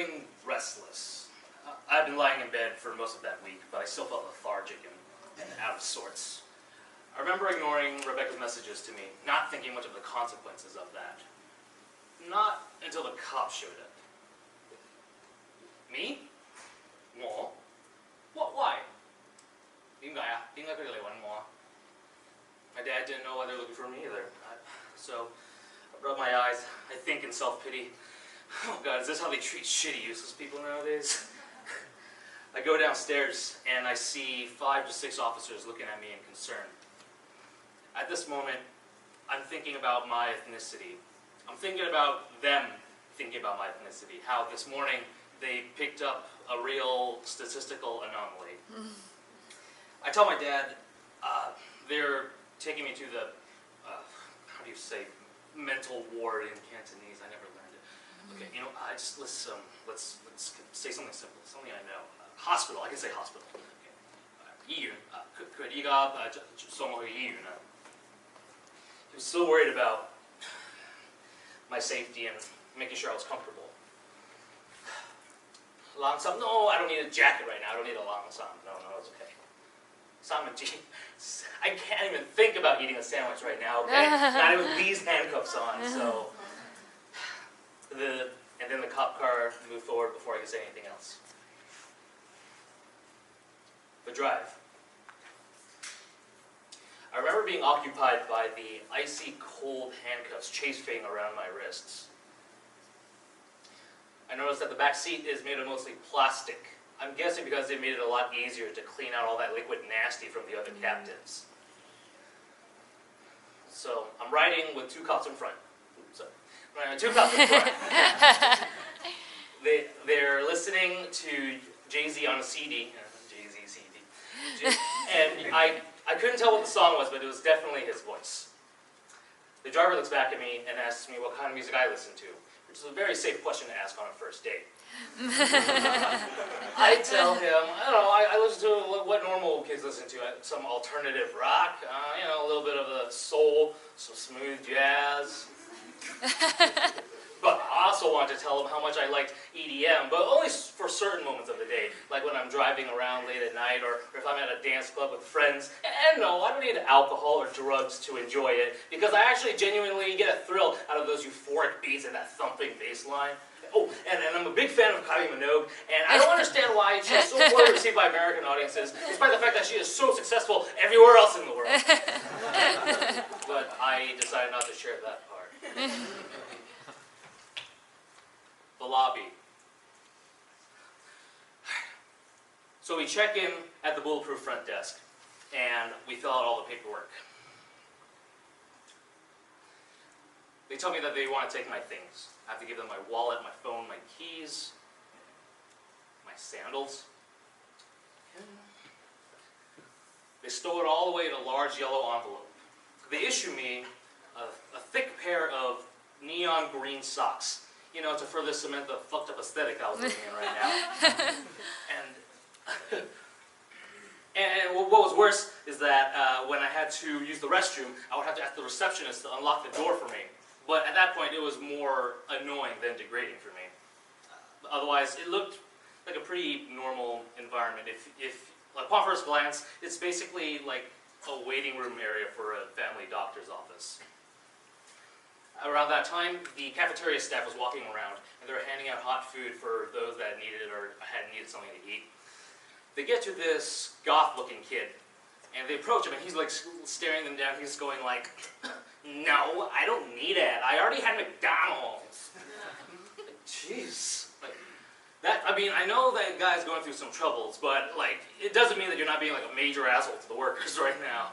feeling restless. I've been lying in bed for most of that week, but I still felt lethargic and out of sorts. I remember ignoring Rebecca's messages to me, not thinking much of the consequences of that. Not until the cops showed up. Me? No. What? Why? My dad didn't know why they were looking for me either. So I rubbed my eyes, I think in self-pity. Oh God, is this how they treat shitty, useless people nowadays? I go downstairs and I see 5 to 6 officers looking at me in concern. At this moment, I'm thinking about my ethnicity. I'm thinking about them thinking about my ethnicity. How this morning they picked up a real statistical anomaly. I tell my dad they're taking me to the, how do you say, mental ward in Cantonese. I never learned it. Okay, you know, let's say something simple, something I know. Hospital, I can say hospital. Okay. 医院, 佢依家送我去醫院. He was so worried about my safety and making sure I was comfortable. Langsam, no, I don't need a jacket right now. I don't need a langsam. No, it's okay. I can't even think about eating a sandwich right now, okay? Not even with these handcuffs on, so. And then the cop car moved forward before I could say anything else. The drive. I remember being occupied by the icy cold handcuffs chafing around my wrists. I noticed that the back seat is made of mostly plastic. I'm guessing because they made it a lot easier to clean out all that liquid nasty from the other captives. So I'm riding with 2 cops in front. So I'm riding with 2 cops in front. They're listening to Jay-Z on a CD. Jay-Z CD. And I couldn't tell what the song was, but it was definitely his voice. The driver looks back at me and asks me what kind of music I listen to, which is a very safe question to ask on a first date. I tell him, I don't know, I listen to what normal kids listen to, some alternative rock, you know, a little bit of the soul, some smooth jazz. But I also wanted to tell him how much I liked EDM, but only for certain moments of the day, like when I'm driving around late at night, or if I'm at a dance club with friends. And no, I don't need alcohol or drugs to enjoy it, because I actually genuinely get a thrill out of those euphoric beats and that thumping bass line. Oh, and I'm a big fan of Kylie Minogue, and I don't understand why she's so poorly received by American audiences, despite the fact that she is so successful everywhere else in the world. But I decided not to share that part. The lobby. So we check in at the bulletproof front desk, and we fill out all the paperwork. They tell me that they want to take my things. I have to give them my wallet, my phone, my keys, my sandals. They stow it all away in a large yellow envelope. They issue me a thick pair of neon green socks, you know, to further cement the fucked up aesthetic I was living in right now. And what was worse is that when I had to use the restroom, I would have to ask the receptionist to unlock the door for me. But at that point, it was more annoying than degrading for me. Otherwise, it looked like a pretty normal environment. If upon first glance, it's basically like a waiting room area for a family doctor's office. Around that time, the cafeteria staff was walking around, and they were handing out hot food for those that needed or had needed something to eat. They get to this goth-looking kid, and they approach him, and he's like staring them down. He's going like, "No, I don't need it. I already had McDonald's." Like, jeez, like that. I mean, I know that guy's going through some troubles, but like, it doesn't mean that you're not being like a major asshole to the workers right now.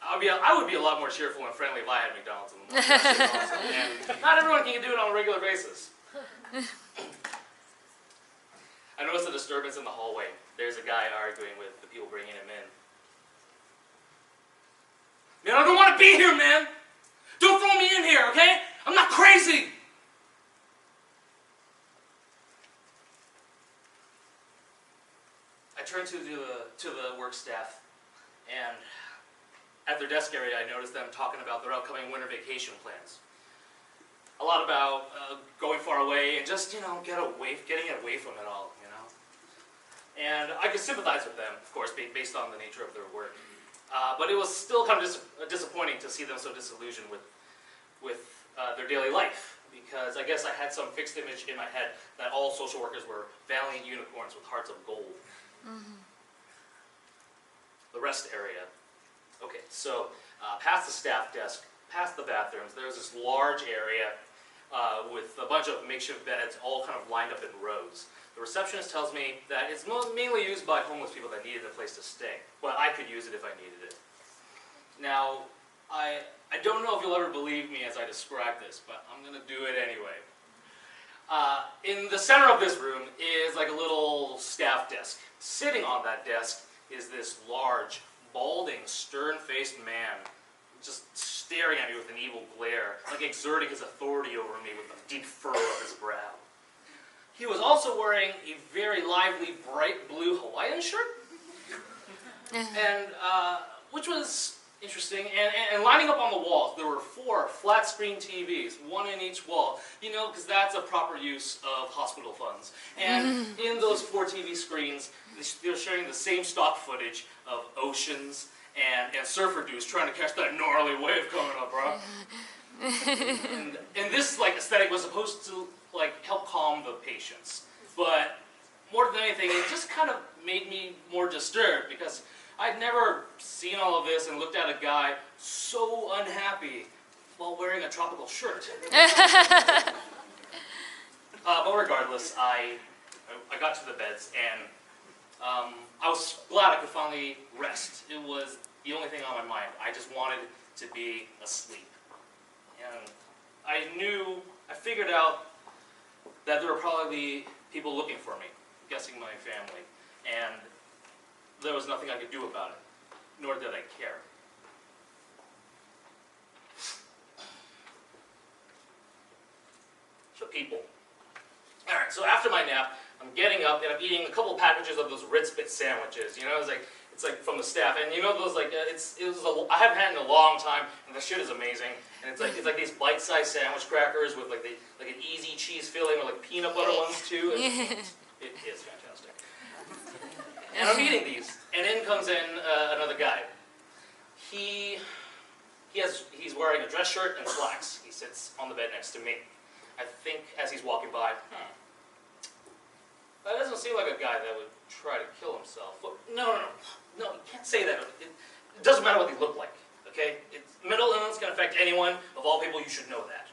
I would be a lot more cheerful and friendly if I had McDonald's in the morning. That's awesome. And not everyone can do it on a regular basis. I noticed a disturbance in the hallway. There's a guy arguing with the people bringing him in. Man, I don't want to be here, man! Don't throw me in here, okay? I'm not crazy! I turned to the work staff, and at their desk area, I noticed them talking about their upcoming winter vacation plans. a lot about going far away and just, you know, getting away from it all, you know. And I could sympathize with them, of course, based on the nature of their work. But it was still kind of disappointing to see them so disillusioned with their daily life, because I guess I had some fixed image in my head that all social workers were valiant unicorns with hearts of gold. Mm-hmm. The rest area. Okay, so past the staff desk, past the bathrooms, there's this large area with a bunch of makeshift beds all kind of lined up in rows. The receptionist tells me that it's mainly used by homeless people that needed a place to stay, but I could use it if I needed it. Now, I don't know if you'll ever believe me as I describe this, but I'm going to do it anyway. In the center of this room is like a little staff desk. Sitting on that desk is this large, balding, stern-faced man, just staring at me with an evil glare, like exerting his authority over me with the deep furrow of his brow. He was also wearing a very lively, bright blue Hawaiian shirt, and which was interesting. And lining up on the walls, there were 4 flat-screen TVs, one in each wall. You know, because that's a proper use of hospital funds. And in those 4 TV screens, they're sharing the same stock footage of oceans and surfer dudes trying to catch that gnarly wave coming up, bro. and this like aesthetic was supposed to like help calm the patients, but more than anything, it just kind of made me more disturbed because I'd never seen all of this and looked at a guy so unhappy while wearing a tropical shirt. But regardless, I got to the beds and I was glad I could finally rest. It was the only thing on my mind. I just wanted to be asleep. And I figured out that there would probably be people looking for me, guessing my family, and there was nothing I could do about it, nor did I care. So people. Alright, so after my nap, I'm getting up and I'm eating a couple packages of those Ritz Bit sandwiches. You know, it's like from the staff, and you know those like I haven't had it in a long time, and the shit is amazing. And it's like these bite-sized sandwich crackers with like an easy cheese filling or like peanut butter ones too. It is fantastic. And I'm eating these, and in comes another guy. He's wearing a dress shirt and slacks. He sits on the bed next to me. I think as he's walking by, that doesn't seem like a guy that would try to kill himself. But no, you can't say that. It doesn't matter what they look like, okay? Mental illness can affect anyone. Of all people, you should know that.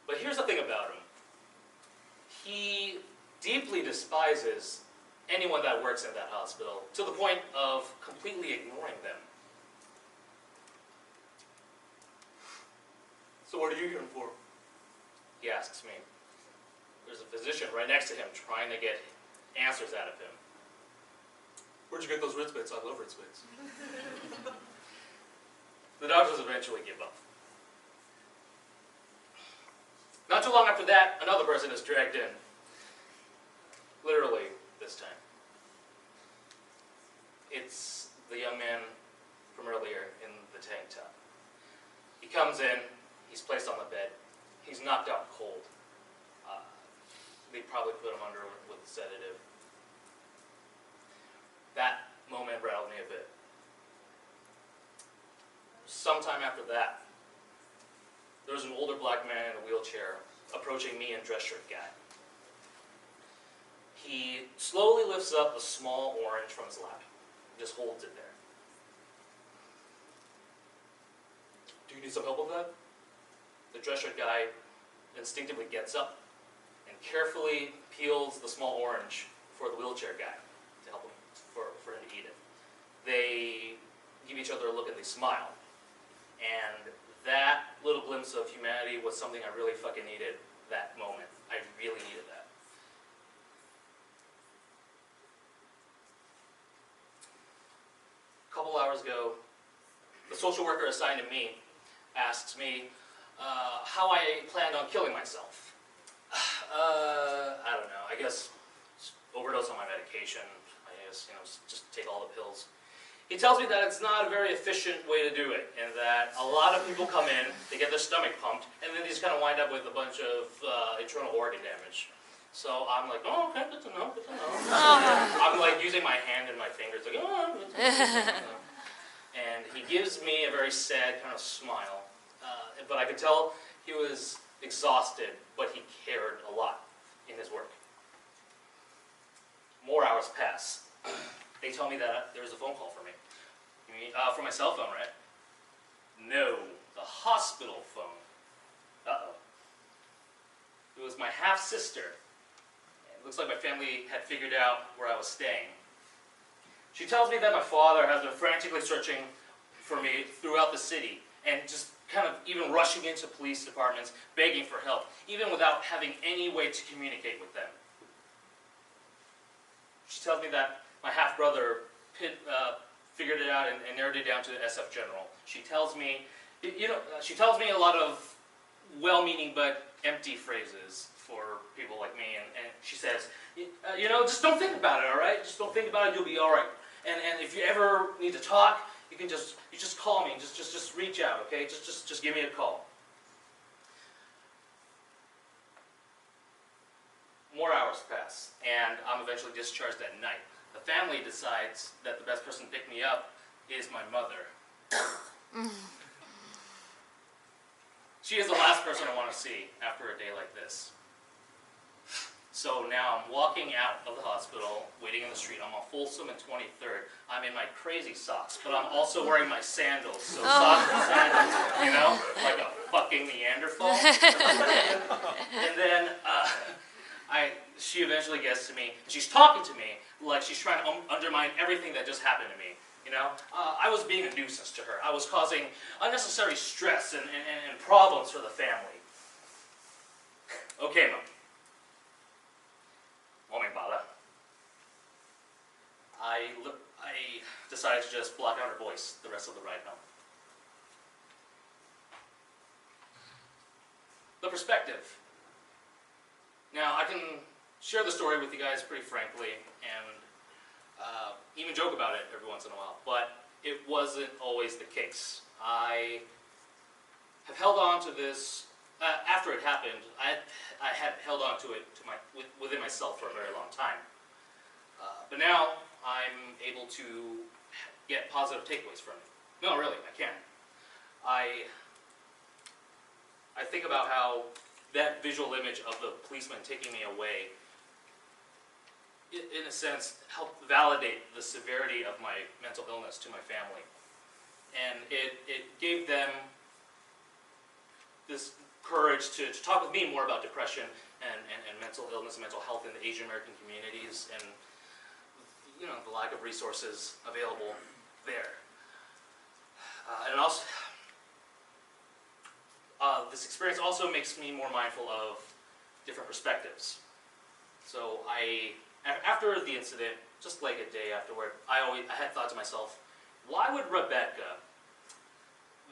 But here's the thing about him. He deeply despises anyone that works in that hospital, to the point of completely ignoring them. So what are you here for? He asks me. There's a physician right next to him trying to get answers out of him. Where'd you get those Ritz Bits? I love Ritz Bits. The doctors eventually give up. Not too long after that, another person is dragged in. Literally, this time. It's the young man from earlier in the tank top. He comes in, he's placed on the bed. He's knocked out cold. They probably put him under with a sedative. That moment rattled me a bit. Sometime after that, there was an older black man in a wheelchair approaching me and dress shirt guy. He slowly lifts up a small orange from his lap. Just holds it there. Do you need some help with that? The dress shirt guy instinctively gets up and carefully peels the small orange for the wheelchair guy to help him, for him to eat it. They give each other a look and they smile. And that little glimpse of humanity was something I really fucking needed that moment. I really needed that. A couple hours ago, the social worker assigned to me asks me how I planned on killing myself. I don't know. I guess overdose on my medication. I guess, just take all the pills. He tells me that it's not a very efficient way to do it, and that a lot of people come in, they get their stomach pumped, and then they just kind of wind up with a bunch of internal organ damage. So I'm like, oh, okay, good to know, good to know. I'm like using my hand and my fingers, like, oh, good to know. And he gives me a very sad kind of smile, but I could tell he was exhausted, but he cared a lot in his work. More hours pass. They tell me that there was a phone call for me. You mean, for my cell phone, right? No, the hospital phone. Uh-oh. It was my half-sister. It looks like my family had figured out where I was staying. She tells me that my father has been frantically searching for me throughout the city, and just kind of even rushing into police departments, begging for help, even without having any way to communicate with them. She tells me that my half-brother figured it out and narrowed it down to the SF General. She tells me, she tells me a lot of well-meaning but empty phrases for people like me, and she says, just don't think about it, all right? Just don't think about it, you'll be all right. And if you ever need to talk, you just call me, just reach out, okay? Just give me a call. More hours pass, and I'm eventually discharged at night. The family decides that the best person to pick me up is my mother. She is the last person I want to see after a day like this. So now I'm walking out of the hospital, waiting in the street. I'm on Folsom and 23rd. I'm in my crazy socks, but I'm also wearing my sandals. So socks and sandals, like a fucking Neanderthal. And then she eventually gets to me, and she's talking to me like she's trying to undermine everything that just happened to me. I was being a nuisance to her. I was causing unnecessary stress and problems for the family. Okay, Mom. I decided to just block out her voice the rest of the ride home. The perspective. Now, I can share the story with you guys pretty frankly, and even joke about it every once in a while, but it wasn't always the case. I have held on to this, after it happened, I had held on to it within myself for a very long time. But now, I'm able to get positive takeaways from it. No, really, I can. I think about how that visual image of the policeman taking me away, in a sense, helped validate the severity of my mental illness to my family. And it gave them this courage to talk with me more about depression and mental illness and mental health in the Asian American communities, and the lack of resources available there. And also, this experience also makes me more mindful of different perspectives. So after the incident, just like a day afterward, I had thought to myself, why would Rebecca,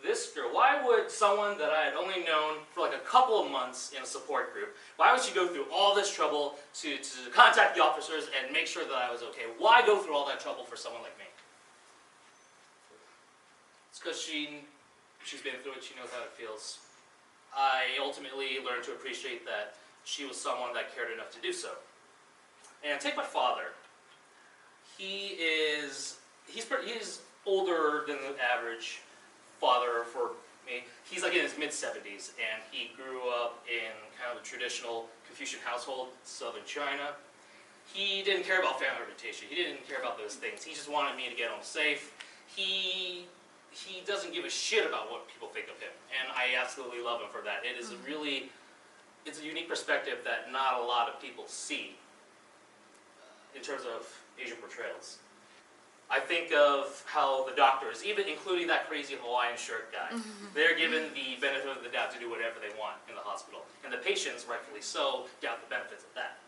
this girl, why would someone that I had only known for like a couple of months in a support group, why would she go through all this trouble to contact the officers and make sure that I was okay? Why go through all that trouble for someone like me? It's because she's been through it, she knows how it feels. I ultimately learned to appreciate that she was someone that cared enough to do so. And take my father. He's older than the average father for me. He's like in his mid-70s, and he grew up in kind of a traditional Confucian household, southern China. He didn't care about family reputation. He didn't care about those things. He just wanted me to get home safe. He doesn't give a shit about what people think of him, and I absolutely love him for that. It is it's a unique perspective that not a lot of people see in terms of Asian portrayals. I think of how the doctors, even including that crazy Hawaiian shirt guy, they're given the benefit of the doubt to do whatever they want in the hospital. And the patients, rightfully so, doubt the benefits of that.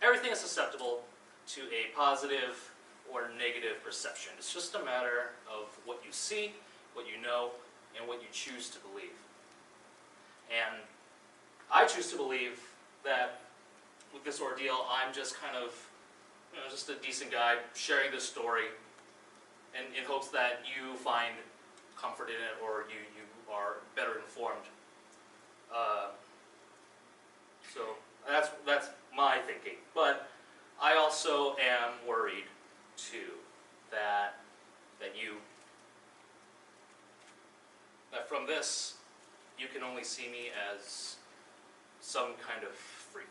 Everything is susceptible to a positive or negative perception. It's just a matter of what you see, what you know, and what you choose to believe. And I choose to believe that with this ordeal, I'm just kind of, just a decent guy sharing this story, and in hopes that you find comfort in it, or you are better informed. So that's my thinking. But I also am worried too that from this you can only see me as some kind of freak.